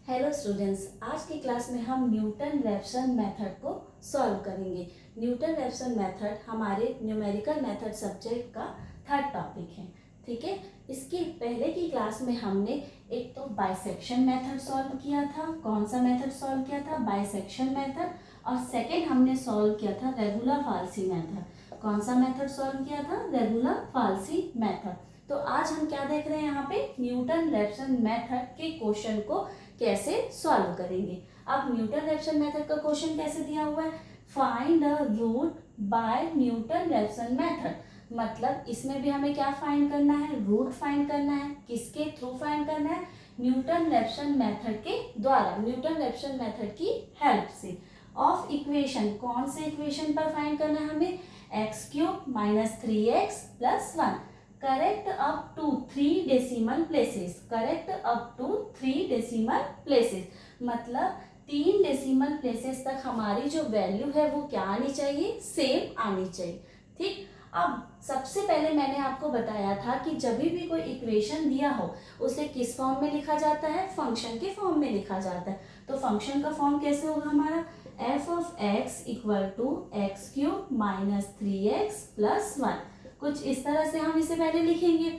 Hello students, आज की class में हम न्यूटन रैप्सन मेथड को सॉल्व करेंगे। न्यूटन रैप्सन मेथड हमारे न्यूमेरिकल मेथड सब्जेक्ट का थर्ड टॉपिक है। ठीक है, इसके पहले की क्लास में हमने एक तो बाइसेक्शन मेथड सॉल्व किया था। कौन सा मेथड सॉल्व किया था? Bisection method. और सेकेंड हमने सॉल्व किया था रेगुलर फाल्सी मेथड। कौन सा मेथड सॉल्व किया था? Regular falsi method. तो आज हम क्या देख रहे हैं यहाँ पे? न्यूटन रैप्सन मेथड के क्वेश्चन को कैसे सॉल्व करेंगे। अब न्यूटन रैप्सन मेथड का क्वेश्चन कैसे दिया हुआ है? Find the root by Newton Raphson method. मतलब इसमें भी हमें क्या फाइंड करना है? रूट फाइंड करना है। किसके थ्रू फाइंड करना है? न्यूटन रैप्सन मेथड के द्वारा, न्यूटन रैप्सन मेथड की हेल्प से। ऑफ इक्वेशन, कौन से इक्वेशन पर फाइंड करना है हमें? X cube minus 3x plus 1। Correct up to 3 decimal places. Correct up to 3 decimal places मतलब 3 डेसिमल प्लेसेस तक हमारी जो वैल्यू है वो क्या आनी चाहिए? सेम आनी चाहिए। ठीक, अब सबसे पहले मैंने आपको बताया था कि जब भी कोई इक्वेशन दिया हो उसे किस फॉर्म में लिखा जाता है? फंक्शन के फॉर्म में लिखा जाता है। तो फंक्शन का फॉर्म कैसे होगा हमारा? F of x equal to x cube minus 3x plus 1। कुछ इस तरह से हम इसे पहले लिखेंगे।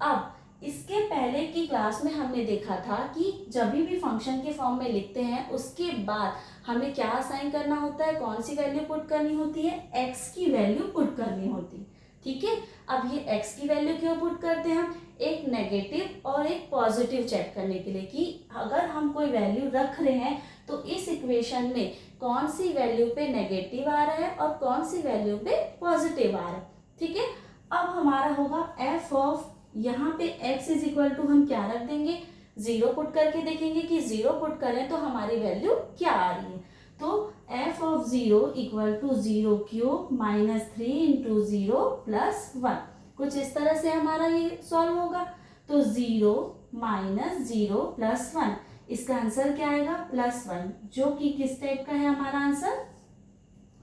अब इसके पहले की क्लास में हमने देखा था कि जब भी फंक्शन के फॉर्म में लिखते हैं उसके बाद हमें क्या असाइन करना होता है? कौन सी वैल्यू पुट करनी होती है? एक्स की वैल्यू पुट करनी होती है। ठीक है, अब ये एक्स की वैल्यू क्यों पुट करते हैं हम? एक नेगेटिव और एक पॉजिटिव चेक करने के लिए कि अगर हम कोई वैल्यू रख रहे हैं तो इस इक्वेशन में कौन सी वैल्यू पे नेगेटिव आ रहा है और कौन सी वैल्यू पे पॉजिटिव आ रहा है। ठीक है, अब हमारा होगा एफ ऑफ, यहाँ पे x इज इक्वल टू हम क्या रख देंगे? 0 पुट करके देखेंगे कि 0 पुट करें तो हमारी वैल्यू क्या आ रही है। तो f of 0 equal to 0 cube minus 3 into 0 plus 1। कुछ इस तरह से हमारा ये सॉल्व होगा। तो 0 माइनस 0 प्लस 1, इसका आंसर क्या आएगा? प्लस 1, जो कि किस टाइप का है हमारा आंसर?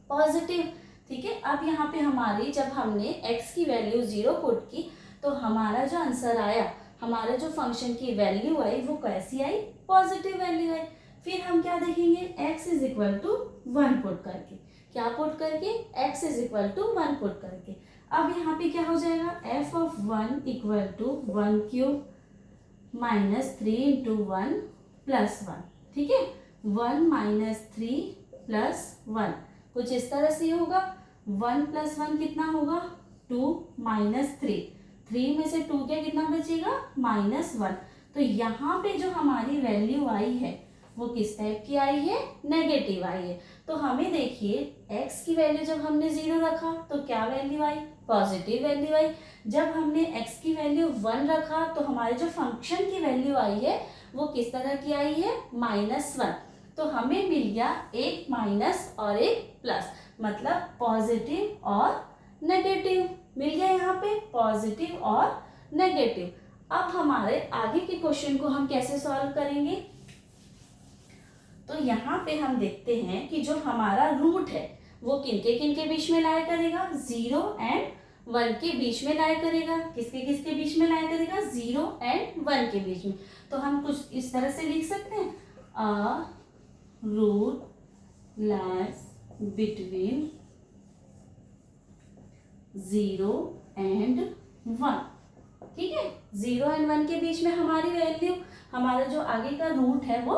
पॉजिटिव। ठीक है, अब यहाँ पे हमारी जब हमने x की वैल्यू 0 पुट की तो हमारा जो आंसर आया, हमारा जो फंक्शन की वैल्यू आई वो कैसी आई? पॉजिटिव वैल्यू आई। फिर हम क्या देखेंगे? x is equal to 1 put करके। क्या पुट करके? x is equal to 1 put करके। अब यहाँ पे क्या हो जाएगा? f of 1 equal to 1 cube minus 3 into 1 plus 1। ठीक है, 1 माइनस 3 प्लस 1, कुछ इस तरह से होगा। 1 प्लस 1 कितना होगा? 2 माइनस 3। 3 में से 2 क्या कितना बचेगा? माइनस 1। तो यहाँ पे जो हमारी वैल्यू आई है वो किस टाइप की आई है? नेगेटिव आई है। तो हमें देखिए x की वैल्यू जब हमने 0 रखा तो क्या वैल्यू आई? पॉजिटिव वैल्यू आई। जब हमने x की वैल्यू 1 रखा तो हमारे जो फंक्शन की वैल्यू आई है वो किस तरह की आई है? माइनस 1। तो हमें मिल गया एक माइनस और एक प्लस, मतलब पॉजिटिव और नेगेटिव मिल गया। यहाँ पे पॉजिटिव और नेगेटिव। अब हमारे आगे के क्वेश्चन को हम कैसे सॉल्व करेंगे? तो यहाँ पे हम देखते हैं कि जो हमारा रूट है वो किनके बीच में लाया करेगा? 0 एंड 1 के बीच में लाया करेगा। किसके बीच में लाया करेगा? 0 एंड 1 के बीच में। तो हम कुछ इस तरह से लिख सकते हैं, a root lies between 0 and 1। ठीक है, 0 एंड 1 के बीच में हमारी वैल्यू, हमारा जो आगे का रूट है वो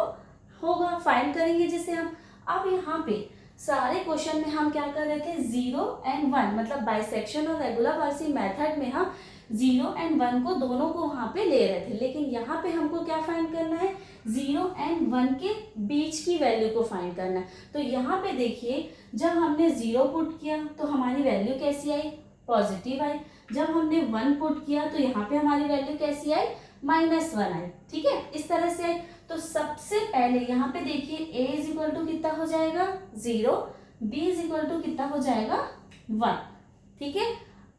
होगा, फाइंड करेंगे जिसे हम। अब यहाँ पे सारे क्वेश्चन में हम क्या कर रहे थे? 0 एंड 1, मतलब बाइसेक्शन और रेगुलर फाल्सी मेथड में हम 0 एंड 1 को दोनों को वहां पे ले रहे थे। लेकिन यहाँ पे हमको क्या फाइंड करना है? 0 एंड 1 के बीच की वैल्यू को फाइंड करना है। तो यहाँ पे देखिए जब हमने 0 पुट किया तो हमारी वैल्यू कैसी आई? पॉजिटिव आई। जब हमने 1 पुट किया तो यहाँ पे हमारी वैल्यू कैसी आई? माइनस 1 आई। ठीक है, इस तरह से आई। तो सबसे पहले यहाँ पे देखिए a इज इक्वल टू कितना हो जाएगा? 0, b इज इक्वल टू कितना हो जाएगा? 1। ठीक है,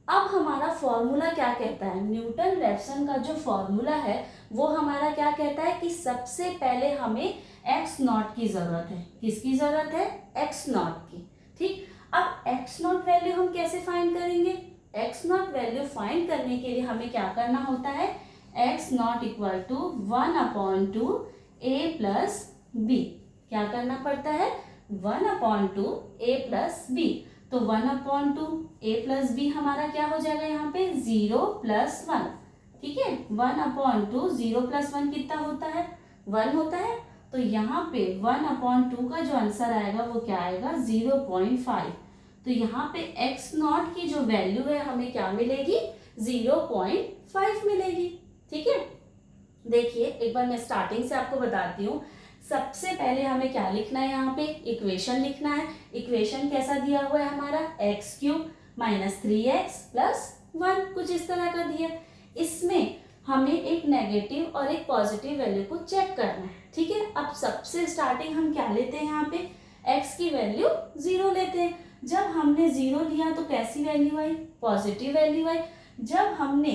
अब हमारा फॉर्मूला क्या कहता है? न्यूटन रैप्सन का जो फॉर्मूला है वो हमारा क्या कहता है कि सबसे पहले हमें x नॉट की जरूरत है। किसकी जरूरत है? x नॉट की। ठीक, अब x नॉट वैल्यू हम कैसे फाइंड करेंगे? x नॉट वैल्यू फाइंड करने के लिए हमें क्या करना होता है? x not equal to 1/2 a plus b. क्या करना पड़ता है? 1/2 a प्लस बी। तो 1/2 a प्लस बी हमारा क्या हो जाएगा यहाँ पे? 0 + 1। ठीक है, 1/2 0 + 1 कितना होता है? 1 होता है। तो यहाँ पे 1/2 का जो आंसर आएगा वो क्या आएगा? 0.5। तो यहाँ पे x0 की जो वैल्यू है हमें क्या मिलेगी? 0.5 मिलेगी। ठीक है, देखिए एक बार मैं स्टार्टिंग से आपको बताती हूँ। सबसे पहले हमें क्या लिखना है? यहाँ पे इक्वेशन लिखना है। इक्वेशन कैसा दिया हुआ है हमारा? x³ - 3x + 1 कुछ इस तरह का दिया। इसमें हमें एक नेगेटिव और एक पॉजिटिव वैल्यू को चेक करना है। ठीक है, अब सबसे स्टार्टिंग हम क्या लेते हैं? यहाँ पे x की वैल्यू 0 लेते हैं। जब हमने 0 लिया तो कैसी वैल्यू आई? पॉजिटिव वैल्यू आई। जब हमने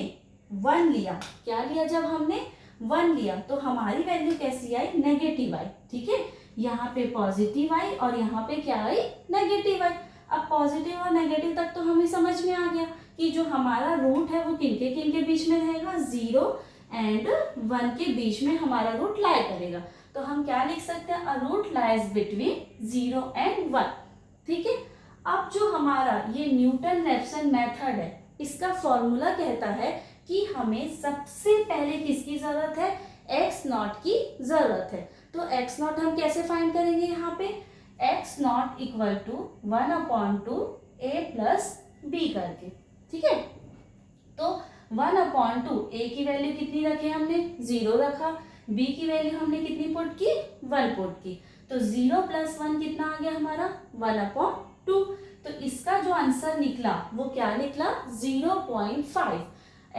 1 लिया, क्या लिया? जब हमने 1 लिया तो हमारी वैल्यू कैसी आई? नेगेटिव आई। ठीक है, यहाँ पे पॉजिटिव आई और यहाँ पे क्या आई? नेगेटिव आई। अब पॉजिटिव और नेगेटिव तक तो हमें समझ में आ गया कि जो हमारा रूट है वो किनके किनके बीच में रहेगा? 0 और 1 के बीच में हमारा रूट लाई करेगा। तो हम क्या लिख सकते हैं? अ रूट लाइज बिटवीन 0 और 1। ठीक है, अब जो हमारा ये न्यूटन-रैप्सन मेथड है, इसका फॉर्मूला कहता है कि हमें सबसे पहले किसकी जरूरत है? x0 की जरूरत है। तो x0 हम कैसे फाइंड करेंगे? यहाँ पे x0 = 1/2 a प्लस b करके। ठीक है, तो 1/2 a की वैल्यू कितनी रखे हमने? 0 रखा। b की वैल्यू हमने कितनी पुट की? 1 पुट की। तो 0 + 1 कितना आ गया हमारा? 1/2। तो इसका जो आंसर निकला वो क्या निकला? 0.5।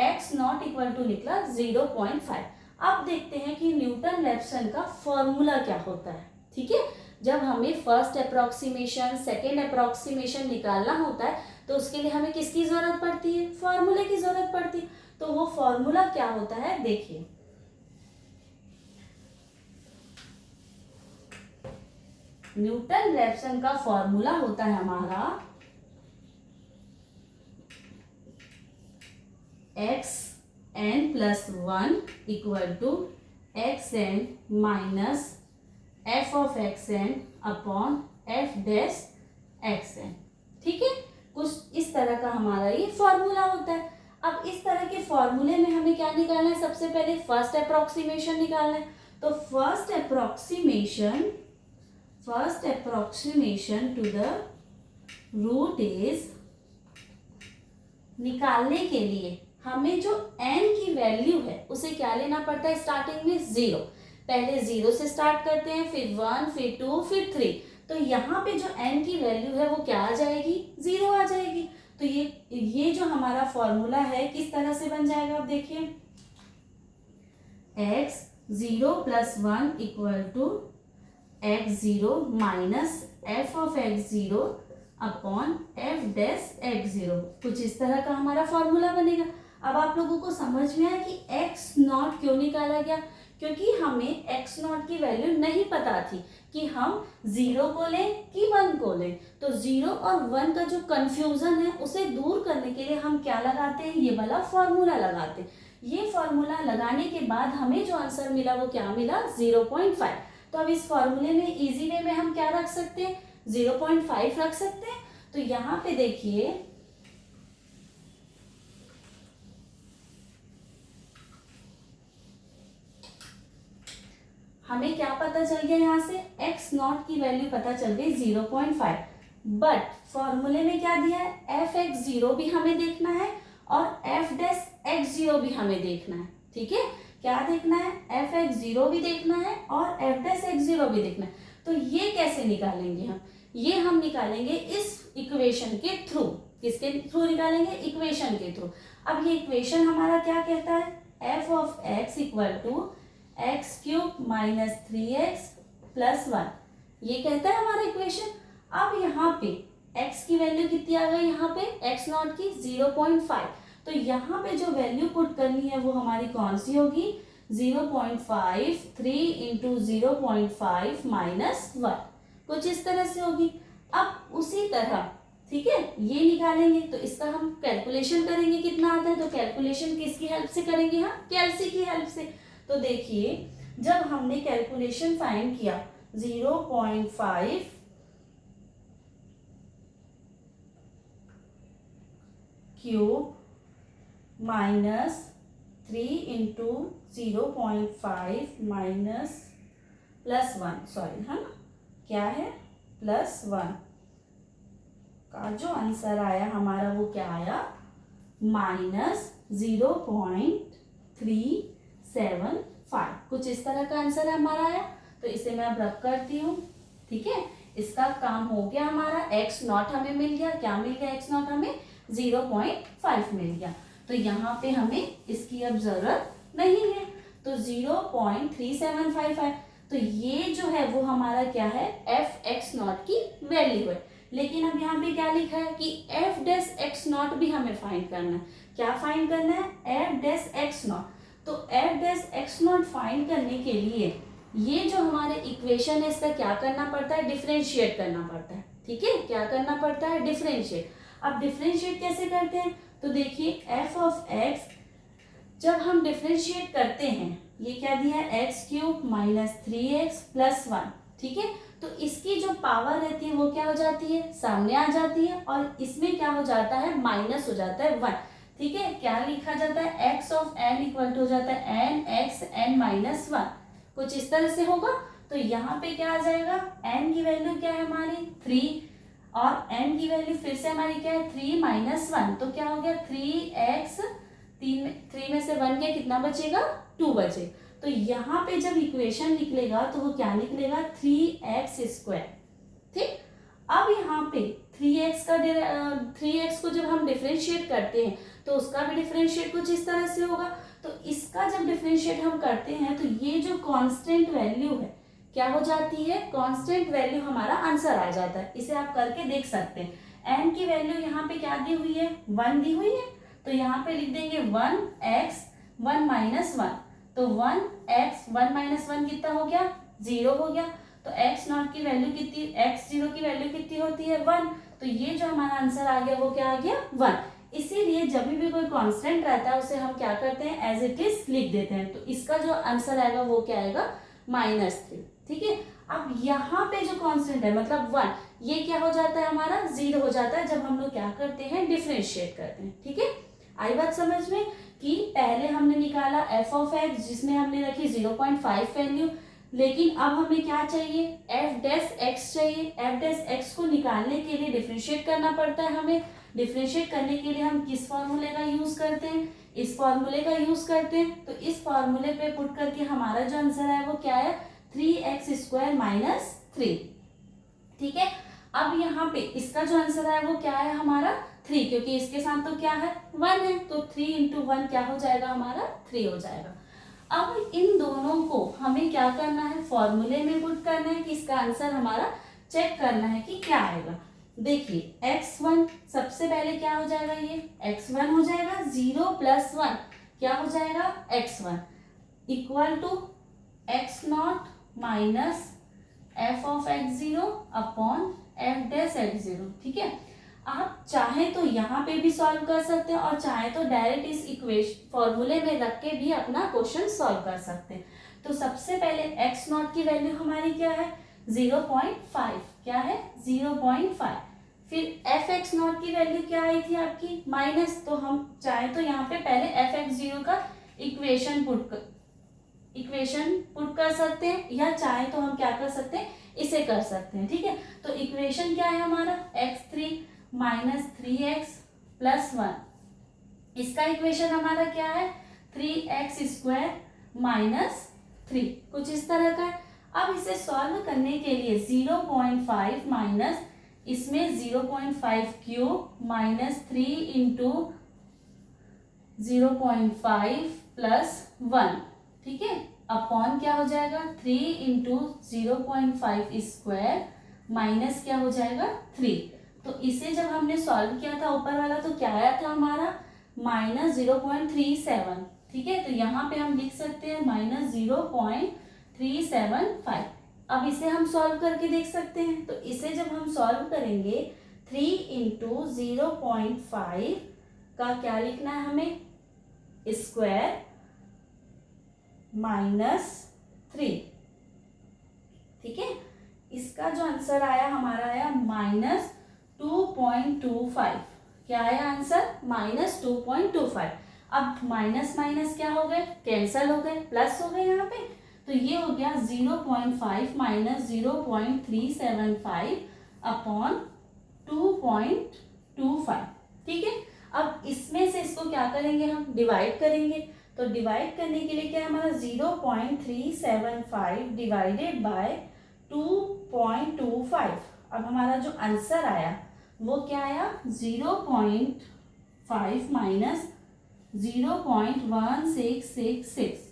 x0 = निकला 0.5। अब देखते हैं कि न्यूटन-रैप्सन का फॉर्मूला क्या होता है। ठीक है, जब हमें फर्स्ट अप्रोक्सीमेशन, सेकेंड अप्रोक्सीमेशन निकालना होता है तो उसके लिए हमें किसकी जरूरत पड़ती है? फॉर्मूले की जरूरत पड़ती है। तो वो फॉर्मूला क्या होता है? देखिए, न्यूटन-रैप्सन का फॉर्मूला होता है हमारा xn + 1 = xn - f(xn) / f'(xn). ठीक है, कुछ इस तरह का हमारा ये फॉर्मूला होता है। अब इस तरह के फॉर्मूले में हमें क्या निकालना है? सबसे पहले फर्स्ट अप्रोक्सीमेशन निकालना है। तो first approximation to the root is, निकालने के लिए हमें जो n की वैल्यू है उसे क्या लेना पड़ता है? स्टार्टिंग में 0। पहले 0 से स्टार्ट करते हैं, फिर 1, फिर 2, फिर 3। तो यहाँ पे जो n की वैल्यू है वो क्या आ जाएगी? 0 आ जाएगी। तो ये जो हमारा फॉर्मूला है किस तरह से बन जाएगा? आप देखिए, x0 + 1 = x0 - f(x0) / f'(x0). कुछ इस तरह का हमारा फॉर्मूला बनेगा। अब आप लोगों को समझ में आया कि x0 क्यों निकाला गया? क्योंकि हमें x0 की वैल्यू नहीं पता थी कि हम 0 को लें कि 1 को लें। तो 0 और 1 का जो कंफ्यूजन है उसे दूर करने के लिए हम क्या लगाते हैं? ये वाला फॉर्मूला लगाते हैं। ये फॉर्मूला लगाने के बाद हमें जो आंसर मिला वो क्या मिला? 0.5। तो अब इस फॉर्मूले में इजी वे में हम क्या रख सकते हैं? 0.5 रख सकते हैं। तो यहाँ पे देखिए, हमें क्या पता चल गया? यहाँ से x0 की वैल्यू पता चल गई 0.5। बट फॉर्मूले में क्या दिया है? f(x0) भी हमें देखना है और f'(x0) भी हमें देखना है। ठीक है, क्या देखना है? f(x0) भी देखना है और f'(x0) भी देखना है। तो ये कैसे निकालेंगे हम? ये हम निकालेंगे इस इक्वेशन के थ्रू। किसके थ्रू निकालेंगे? इक्वेशन के थ्रू। अब ये इक्वेशन हमारा क्या कहता है? f(x) = x³ - 3x + 1। ये कहता है हमारा इक्वेशन। अब यहाँ पे x की वैल्यू कितनी आ गई? यहाँ पे x0 की 0.5। तो यहाँ पे जो वैल्यू पुट करनी है वो हमारी कौन सी होगी? 0.5 3 × 0.5 - 1 कुछ इस तरह से होगी। अब उसी तरह, ठीक है, ये निकालेंगे तो इसका हम कैलकुलेशन करेंगे कितना आता है। तो कैलकुलेशन किसकी हेल्प से करेंगे? हम कैलसी की हेल्प से। तो देखिए, जब हमने कैलकुलेशन फाइंड किया 0.5 cube minus 3 into 0.5 minus +1, sorry है ना, क्या है +1 का जो आंसर आया हमारा वो क्या आया -0.375, कुछ इस तरह का आंसर हमारा आया। तो इसे मैं अब रब करती हूँ, ठीक है। इसका काम हो गया हमारा, x0 हमें मिल गया, क्या मिल गया x0 हमें 0.5 मिल गया। तो यहाँ पे हमें इसकी अब जरूरत नहीं है, तो 0.375 है। तो ये जो है वो हमारा क्या है f(x0) की वैल्यू है। लेकिन अब यहाँ पे क्या लिखा है कि f(x0) भी हमें फाइंड करना है। क्या फाइंड करना है f(x0). तो f(x0) फाइंड करने के लिए ये जो हमारे इक्वेशन है इसका क्या करना पड़ता है, डिफरेंशिएट करना पड़ता है, ठीक है। क्या करना पड़ता है, डिफरेंशिएट। अब डिफरेंशिएट कैसे करते हैं, तो देखिए f(x) जब हम डिफरेंशिएट करते हैं, ये क्या दिया है x³ माइनस 3x प्लस 1, ठीक है। तो इसकी जो पावर रहती है वो क्या हो जाती है, सामने आ जाती है, और इसमें क्या हो जाता है, माइनस हो जाता है 1, ठीक है। क्या लिखा जाता है x(n) इक्वल टू हो जाता है n(x)(n माइनस 1), कुछ इस तरह से होगा। तो यहाँ पे क्या आ जाएगा, n की वैल्यू क्या है हमारी 3, और n की वैल्यू फिर से हमारी क्या है 3 माइनस 1, तो क्या हो गया 3x, 3 में से 1 गया, कितना बचेगा 2 बचे। तो यहाँ पे जब इक्वेशन निकलेगा तो वो क्या निकलेगा 3x², ठीक। अब यहाँ पे 3x को जब हम डिफरेंशिएट करते हैं तो उसका भी डिफरेंशिएट कुछ इस तरह से होगा। तो इसका जब डिफरेंशिएट हम करते हैं तो ये जो कांस्टेंट वैल्यू है क्या हो जाती है, कांस्टेंट वैल्यू हमारा आंसर आ जाता है। इसे आप करके देख सकते हैं। n की वैल्यू यहाँ पे क्या दी हुई है, 1 दी हुई है, तो यहाँ पे लिख देंगे 1x 1 माइनस 1, तो 1x 1 माइनस 1 कितना हो गया 0 हो गया। तो x0 की वैल्यू कितनी, x0 की वैल्यू कितनी होती है 1, तो ये जो हमारा आंसर आ गया वो क्या आ गया 1। इसीलिए जब भी कोई कांस्टेंट रहता है उसे हम क्या करते हैं, एज इट इज लिख देते हैं। तो इसका जो आंसर आएगा वो क्या आएगा -3, ठीक है। अब यहाँ पे जो कांस्टेंट है मतलब 1, ये क्या हो जाता है हमारा 0 हो जाता है जब हम लोग क्या करते हैं, डिफरेंशिएट करते हैं, ठीक है। आई बात समझ में कि पहले हमने निकाला f(x) जिसमें हमने रखी 0.5 वैल्यू, लेकिन अब हमें क्या चाहिए, f(x) चाहिए। f(x) को निकालने के लिए डिफरेंशिएट करना पड़ता है हमें। डिफरेंशिएट करने के लिए हम किस फॉर्मूले का यूज करते हैं, इस फॉर्मूले का यूज करते हैं। तो इस फॉर्मूले पे पुट करके हमारा जो आंसर है वो क्या है 3x² माइनस 3, ठीक है। अब यहाँ पे इसका जो आंसर है वो क्या है हमारा 3, क्योंकि इसके साथ तो क्या है 1 है, तो 3 इंटू 1 क्या हो जाएगा हमारा 3 हो जाएगा। अब इन दोनों को हमें क्या करना है, फॉर्मूले में पुट करना है कि इसका आंसर हमारा चेक करना है कि क्या आएगा। देखिए x1 सबसे पहले क्या हो जाएगा, ये x1 हो जाएगा, 0 प्लस 1 क्या हो जाएगा x1 equal to x0 minus f(x0) upon f(x0), ठीक है। आप चाहे तो यहाँ पे भी सॉल्व कर सकते हैं और चाहे तो डायरेक्ट इस इक्वेशन फॉर्मूले में रख के भी अपना क्वेश्चन सॉल्व कर सकते हैं। तो सबसे पहले x0 की वैल्यू हमारी क्या है 0.5, क्या है 0.5। फिर f(x0) की वैल्यू क्या आई थी आपकी माइनस, तो हम चाहे तो यहाँ पे पहले f(x0) का इक्वेशन पुट कर सकते हैं, या चाहे तो हम क्या कर सकते हैं इसे कर सकते हैं, ठीक है। तो इक्वेशन क्या है हमारा x3 माइनस 3x प्लस 1, इसका इक्वेशन हमारा क्या है 3x² माइनस 3, कुछ इस तरह का है। अब इसे सॉल्व करने के लिए 0.5 माइनस इसमें 0.5 क्यूब माइनस 3 इंटू 0.5 प्लस 1, ठीक है, अपॉन क्या हो जाएगा 3 इंटू 0.5 स्क्वायर माइनस क्या हो जाएगा 3। तो इसे जब हमने सॉल्व किया था ऊपर वाला तो क्या आया था हमारा -0.37, ठीक है। तो यहाँ पे हम लिख सकते हैं -0.375। अब इसे हम सॉल्व करके देख सकते हैं। तो इसे जब हम सॉल्व करेंगे 3 इंटू 0.5 का क्या लिखना है हमें स्क्वायर माइनस 3। ठीक है, इसका जो आंसर आया हमारा आया -2.25। क्या आया आंसर? -2.25। अब माइनस माइनस क्या हो गए? कैंसल हो गए, प्लस हो गए यहाँ पे। तो ये हो गया 0.5 माइनस 0.375 अपॉन 2.25। ठीक है, अब इसमें से इसको क्या करेंगे? हम डिवाइड करेंगे। तो डिवाइड करने के लिए क्या हमारा 0.375 डिवाइडेड बाय 2.25। अब हमारा जो आंसर आया वो क्या आया? 0.5 माइनस 0.1666।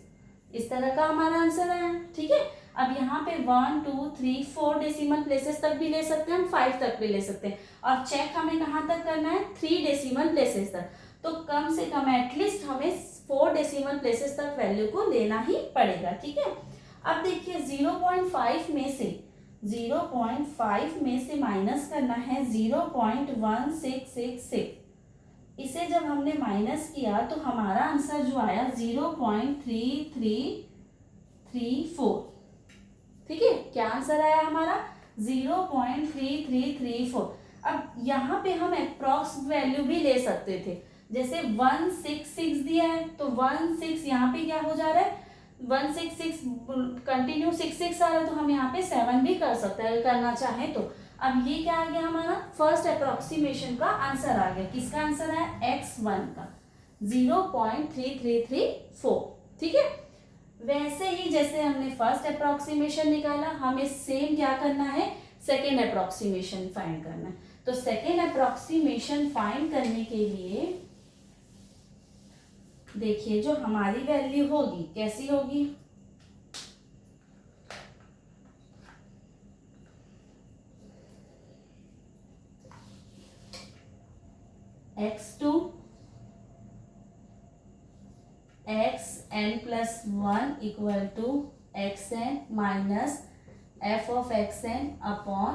इस तरह का हमारा आंसर आया। ठीक है, अब यहाँ पे 1 2 3 4 डेसिमल प्लेसेस तक भी ले सकते हैं, हम 5 तक भी ले सकते हैं। और चेक हमें कहाँ तक करना है? 3 डेसिमल प्लेसेस तक। तो कम से कम एटलीस्ट हमें 4 डेसिमल प्लेसेस तक वैल्यू को लेना ही पड़ेगा। ठीक है, अब देखिए 0.5 में से माइनस करना है 0.1666। इसे जब हमने माइनस किया तो हमारा आंसर जो आया 0.3334। ठीक है, क्या आंसर आया हमारा? 0.3334। अब यहाँ पे हम अप्रॉक्स वैल्यू भी ले सकते थे। जैसे 166 दिया है तो 16 यहाँ पे क्या हो जा रहा है? 166 कंटिन्यू 66 आ रहा है, तो हम यहाँ पे 7 भी कर सकते हैं करना चाहे तो। अब ये क्या आ गया हमारा? फर्स्ट अप्रोक्सीमेशन का आंसर आ गया। किसका आंसर आया? x1 का 0.3334। ठीक है, वैसे ही जैसे हमने फर्स्ट अप्रोक्सीमेशन निकाला, हमें सेम क्या करना है? सेकेंड अप्रोक्सीमेशन फाइंड करना है। तो सेकेंड अप्रोक्सीमेशन फाइंड करने के लिए देखिए जो हमारी वैल्यू होगी कैसी होगी? x2 xn+1 equal to xn minus f of xn upon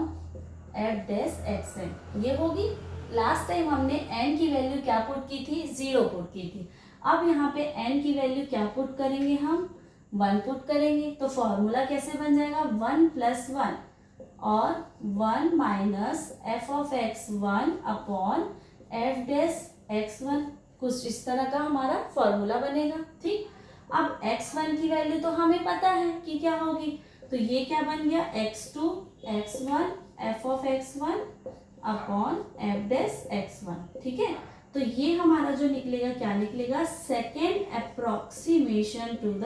f dash xn, ये होगी। लास्ट टाइम हमने n की वैल्यू क्या पुट की थी? 0 पुट की थी। अब यहाँ पे n की वैल्यू क्या पुट करेंगे? हम 1 पुट करेंगे। तो फॉर्मूला कैसे बन जाएगा? 1 + 1 और 1 minus f of x1 upon f dash x1, कुछ इस तरह का हमारा फॉर्मूला बनेगा। ठीक, अब x1 की वैल्यू तो हमें पता है कि क्या होगी, तो ये क्या बन गया? x2 x1 f of x1 upon f dash x1। ठीक है, तो ये हमारा जो निकलेगा क्या निकलेगा? Second approximation to the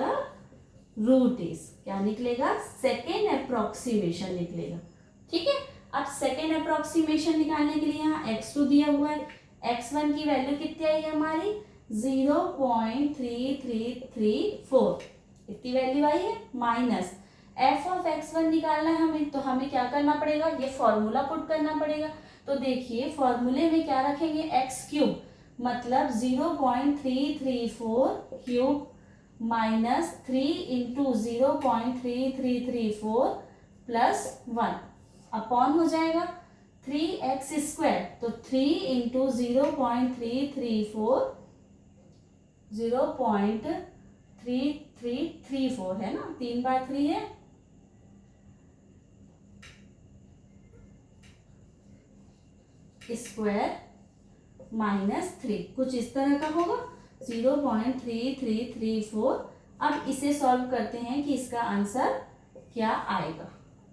root is, क्या निकलेगा? सेकेंड अप्रोक्सीमेशन निकलेगा। ठीक है, अब सेकेंड अप्रोक्सीमेशन निकालने के लिए यहाँ x2 दिया हुआ है, x1 की वैल्यू कितनी आई हमारी? 0.3334, इतनी वैल्यू आई है। माइनस f ऑफ x1 निकालना है हमें, तो हमें क्या करना पड़ेगा? ये फॉर्मूला पुट करना पड़ेगा। तो देखिए फॉर्मूले में क्या रखेंगे? x3, मतलब 0.334 cube minus 3 into 0.3334 plus 1 upon हो जाएगा 3x²। तो 3 इंटू 0.334 0.3334 है ना, 3 बार 3 है, स्क्वायर माइनस 3, कुछ इस तरह का होगा 0.3334। अब इसे सॉल्व करते हैं कि इसका आंसर क्या आएगा।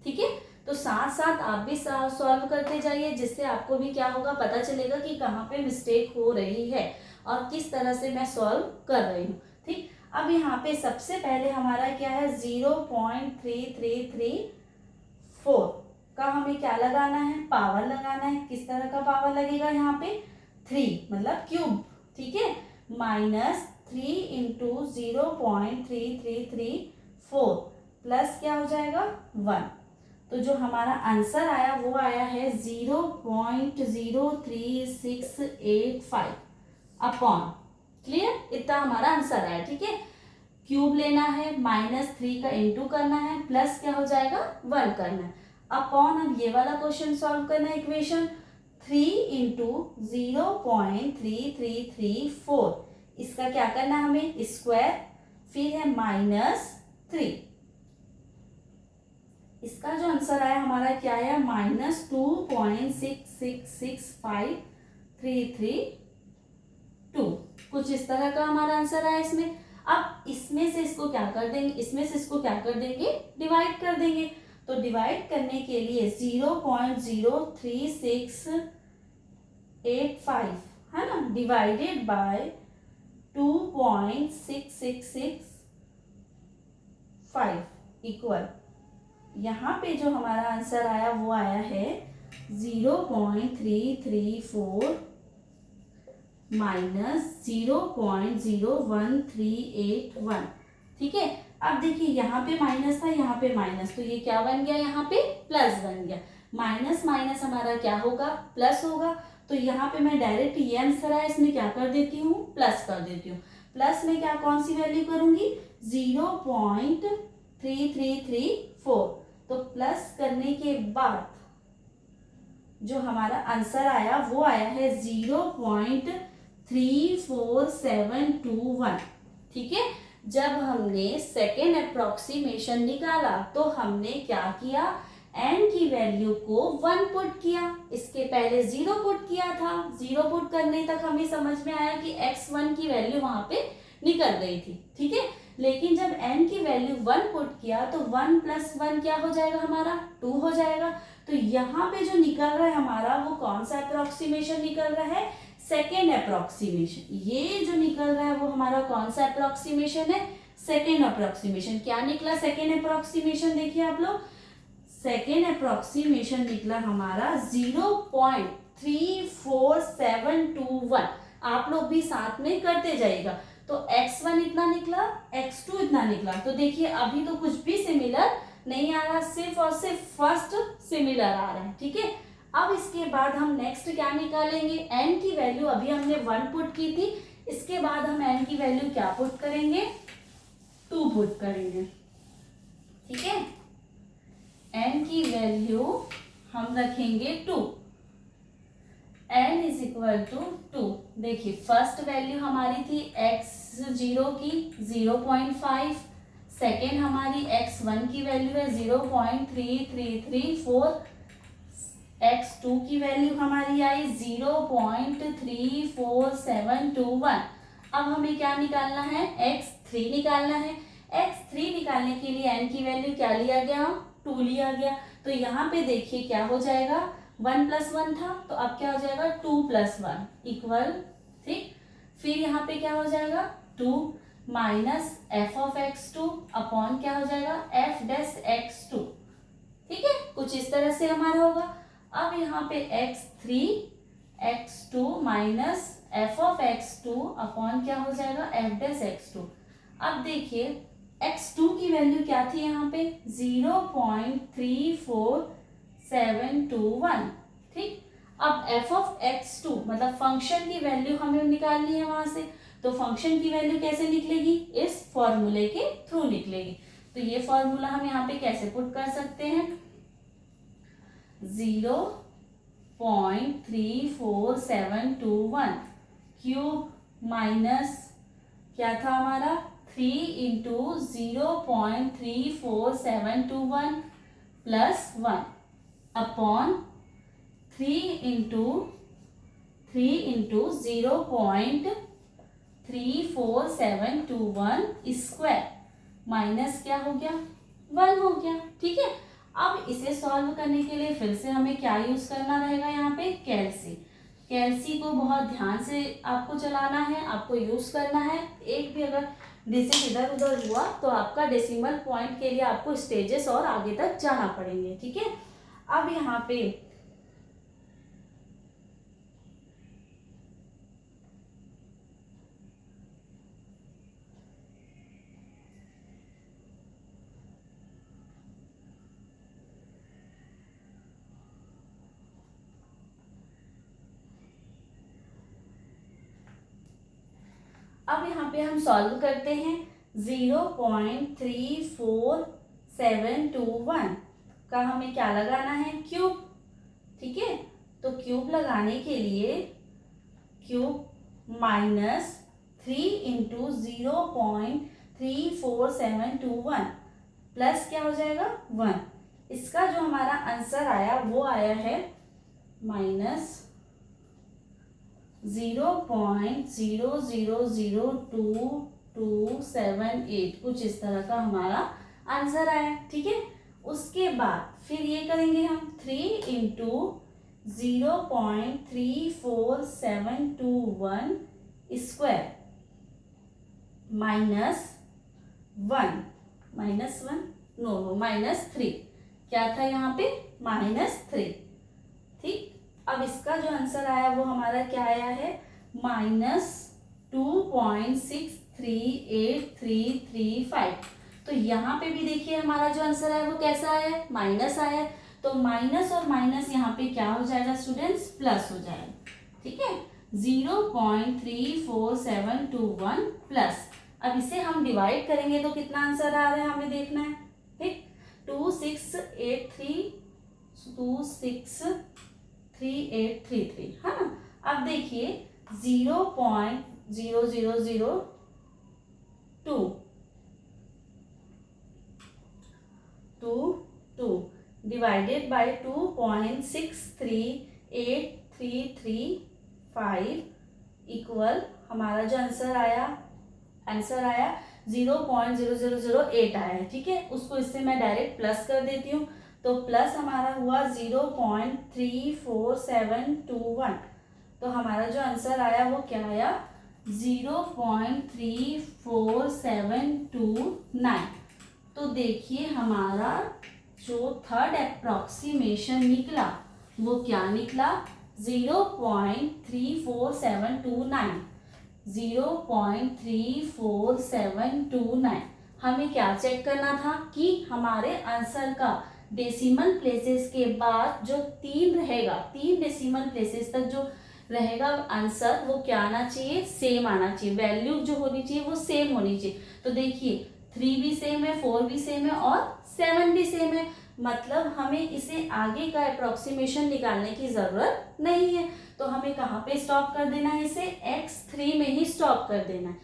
ठीक है, तो साथ साथ आप भी सॉल्व करते जाइए, जिससे आपको भी क्या होगा? पता चलेगा कि कहाँ पे मिस्टेक हो रही है और किस तरह से मैं सॉल्व कर रही हूँ। ठीक, अब यहाँ पे सबसे पहले हमारा क्या है? 0.3334 का हमें क्या लगाना है? पावर लगाना है। किस तरह का पावर लगेगा यहाँ पे? 3, मतलब क्यूब। ठीक है, माइनस 3 इंटू 0.3334 प्लस क्या हो जाएगा? 1। तो जो हमारा आंसर आया वो आया है 0.03685 अपॉन, क्लियर, इतना हमारा आंसर आया। ठीक है, क्यूब लेना है, -3 का इंटू करना है, प्लस क्या हो जाएगा? 1 करना है, अपॉन अब ये वाला क्वेश्चन सॉल्व करना है। इक्वेशन 3 इंटू 0.3334, इसका क्या करना है हमें? स्क्वायर, फिर है -3, इसका जो आंसर आया हमारा क्या आया, -2.665332। कुछ इस तरह का हमारा आंसर आया इसमें। अब इसमें से इसको क्या कर देंगे, इसमें से इसको क्या कर देंगे, डिवाइड कर देंगे। तो डिवाइड करने के लिए 0.03685 है ना, डिवाइडेड बाय 2.6665 इक्वल, यहाँ पे जो हमारा आंसर आया वो आया है 0.334 -0.01381। ठीक है, अब देखिए यहाँ पे माइनस था, यहाँ पे माइनस, तो ये क्या बन गया, यहाँ पे प्लस बन गया। माइनस माइनस हमारा क्या होगा, प्लस होगा। तो यहाँ पे मैं डायरेक्ट ये आंसर आया इसमें क्या कर देती हूँ, प्लस कर देती हूँ। प्लस में क्या, कौन सी वैल्यू करूंगी, 0.3334। तो प्लस करने के बाद जो हमारा आंसर आया वो आया है 0.34721। ठीक है, जब हमने सेकेंड अप्रोक्सीमेशन निकाला तो हमने क्या किया, n की वैल्यू को 1 पुट किया, इसके पहले 0 पुट किया था। 0 पुट करने तक हमें समझ में आया कि x1 की वैल्यू वहां पे निकल गई थी। ठीक है, लेकिन जब n की वैल्यू 1 पुट किया तो 1 + 1 क्या हो जाएगा, हमारा 2 हो जाएगा। तो यहाँ पे जो निकल रहा है हमारा वो कौन सा अप्रोक्सीमेशन निकल रहा है, सेकेंड अप्रोक्सीमेशन। ये जो निकल रहा है वो हमारा कौन सा अप्रोक्सीमेशन है, सेकेंड अप्रोक्सीमेशन। क्या निकला सेकेंड अप्रोक्सीमेशन, देखिए आप लोग, सेकेंड अप्रोक्सीमेशन निकला हमारा 0.34721। आप लोग भी साथ में करते जाइएगा। तो x1 इतना निकला, x2 इतना निकला। तो देखिए अभी तो कुछ भी सिमिलर नहीं आ रहा, सिर्फ और सिर्फ फर्स्ट सिमिलर आ रहा है। ठीक है, अब इसके बाद हम नेक्स्ट क्या निकालेंगे, n की वैल्यू अभी हमने 1 पुट की थी, इसके बाद हम n की वैल्यू क्या पुट करेंगे, 2 पुट करेंगे। ठीक है, n की वैल्यू हम रखेंगे 2, n = 2। देखिए फर्स्ट वैल्यू हमारी थी x0 की 0.5, सेकेंड हमारी x1 की वैल्यू है 0.3334, x2 की वैल्यू हमारी आई 0.34721। अब हमें क्या निकालना है, x3 निकालना है। x3 निकालने के लिए n की वैल्यू क्या लिया गया, 2 लिया गया। तो यहाँ पे देखिए क्या हो जाएगा, 1 + 1 था, तो अब क्या हो जाएगा 2 + 1 इक्वल 3। फिर यहाँ पे क्या हो जाएगा 2 माइनस f(x2) अपॉन क्या हो जाएगा f'(x2). ठीक है, कुछ इस तरह से हमारा होगा। अब यहाँ पे x3 x2 minus f(x2) upon क्या हो जाएगा f'(x2). अब देखिए x2 की वैल्यू क्या थी, यहाँ पे 0.34721। ठीक, अब f(x2) मतलब फंक्शन की वैल्यू हमें निकालनी है वहां से। तो फंक्शन की वैल्यू कैसे निकलेगी, इस फॉर्मूले के थ्रू निकलेगी। तो ये फॉर्मूला हम यहाँ पे कैसे पुट कर सकते हैं, 0.34721 क्यूब माइनस क्या था हमारा 3 × 0.34721 + 1 अपॉन 3 × 0.34721 स्क्वायर माइनस क्या हो गया 1 हो गया। ठीक है, अब इसे सॉल्व करने के लिए फिर से हमें क्या यूज करना रहेगा, यहाँ पे कैलसी को बहुत ध्यान से आपको चलाना है, आपको यूज करना है। एक भी अगर डिजिट इधर उधर हुआ तो आपका डेसिमल पॉइंट के लिए आपको स्टेजेस और आगे तक जाना पड़ेंगे। ठीक है, अब यहाँ पे हम सॉल्व करते हैं। 0.34721 का हमें क्या लगाना है, क्यूब। ठीक है, तो क्यूब लगाने के लिए क्यूब माइनस 3 × 0.34721 प्लस क्या हो जाएगा 1 इसका जो हमारा आंसर आया वो आया है -0.0002278, कुछ इस तरह का हमारा आंसर आया। ठीक है, उसके बाद फिर ये करेंगे हम 3 × 0.34721 स्क्वायर -3, क्या था यहाँ पे -3। ठीक, अब इसका जो आंसर आया वो हमारा क्या आया है -2.6383335। तो यहाँ पे भी देखिए हमारा जो आंसर आया वो कैसा आया है, माइनस आया है। तो माइनस और माइनस यहाँ पे क्या हो जाएगा स्टूडेंट्स, प्लस हो जाएगा। ठीक है, 0.34721 प्लस। अब इसे हम डिवाइड करेंगे तो कितना आंसर आ रहा है हमें देखना है। ठीक, 263833 है ना। अब देखिए 0.0002 डिवाइडेड बाय 2.6383335 इक्वल हमारा जो आंसर आया 0.0008 आया है। ठीक है, उसको इससे मैं डायरेक्ट प्लस कर देती हूँ। तो प्लस हमारा हुआ 0.34721। तो हमारा जो आंसर आया वो क्या आया 0.34729। तो देखिए हमारा जो थर्ड अप्रोक्सीमेशन निकला वो क्या निकला 0.34729। 0.34729। हमें क्या चेक करना था कि हमारे आंसर का डेसिमल प्लेसेस के बाद जो 3 रहेगा, 3 डेसिमल प्लेसेस तक जो रहेगा आंसर वो क्या आना चाहिए, सेम आना चाहिए। वैल्यू जो होनी चाहिए वो सेम होनी चाहिए। तो देखिए 3 भी सेम है, 4 भी सेम है और 7 भी सेम है। मतलब हमें इसे आगे का अप्रोक्सीमेशन निकालने की जरूरत नहीं है। तो हमें कहाँ पे स्टॉप कर देना है, इसे x3 में ही स्टॉप कर देना है।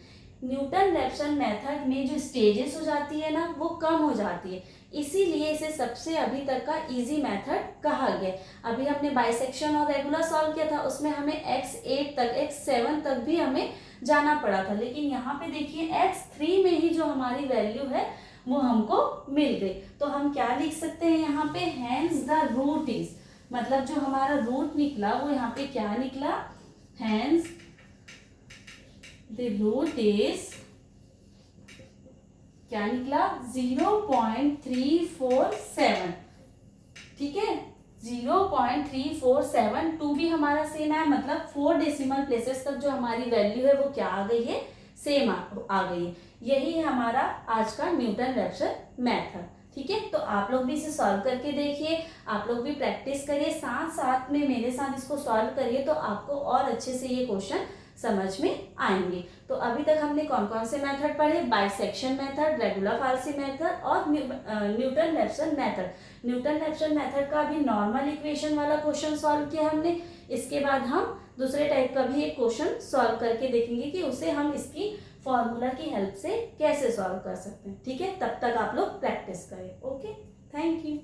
न्यूटन रैप्सन मेथड में जो स्टेजेस हो जाती है ना वो कम हो जाती है, इसीलिए इसे सबसे अभी तक का इजी मेथड कहा गया। अभी हमने बाइसेक्शन और रेगुलर सॉल्व किया था, उसमें हमें x8 तक x7 तक भी हमें जाना पड़ा था। लेकिन यहाँ पे देखिए x3 में ही जो हमारी वैल्यू है वो हमको मिल गई। तो हम क्या लिख सकते हैं यहाँ पे, हैंस द रूट इज, मतलब जो हमारा रूट निकला वो यहाँ पे क्या निकला, हैंस द रूट इज क्या निकला 0.347। ठीक है, 0.347 भी हमारा सेम है, मतलब 4 डेसिमल प्लेसेस तक जो हमारी वैल्यू है वो क्या आ गई है, सेम आ गई है। यही है हमारा आज का न्यूटन रैप्सन मेथड। ठीक है, तो आप लोग भी इसे सॉल्व करके देखिए, आप लोग भी प्रैक्टिस करिए, साथ साथ में मेरे साथ इसको सॉल्व करिए, तो आपको और अच्छे से ये क्वेश्चन समझ में आएंगे। तो अभी तक हमने कौन कौन से मेथड पढ़े, bisection method, regular falsi method और Newton Raphson method. Newton Raphson method का अभी नॉर्मल इक्वेशन वाला क्वेश्चन सॉल्व किया हमने। इसके बाद हम दूसरे टाइप का भी एक क्वेश्चन सॉल्व करके देखेंगे कि उसे हम इसकी फॉर्मूला की हेल्प से कैसे सॉल्व कर सकते हैं। ठीक है, तब तक आप लोग प्रैक्टिस करें। Okay, thank you.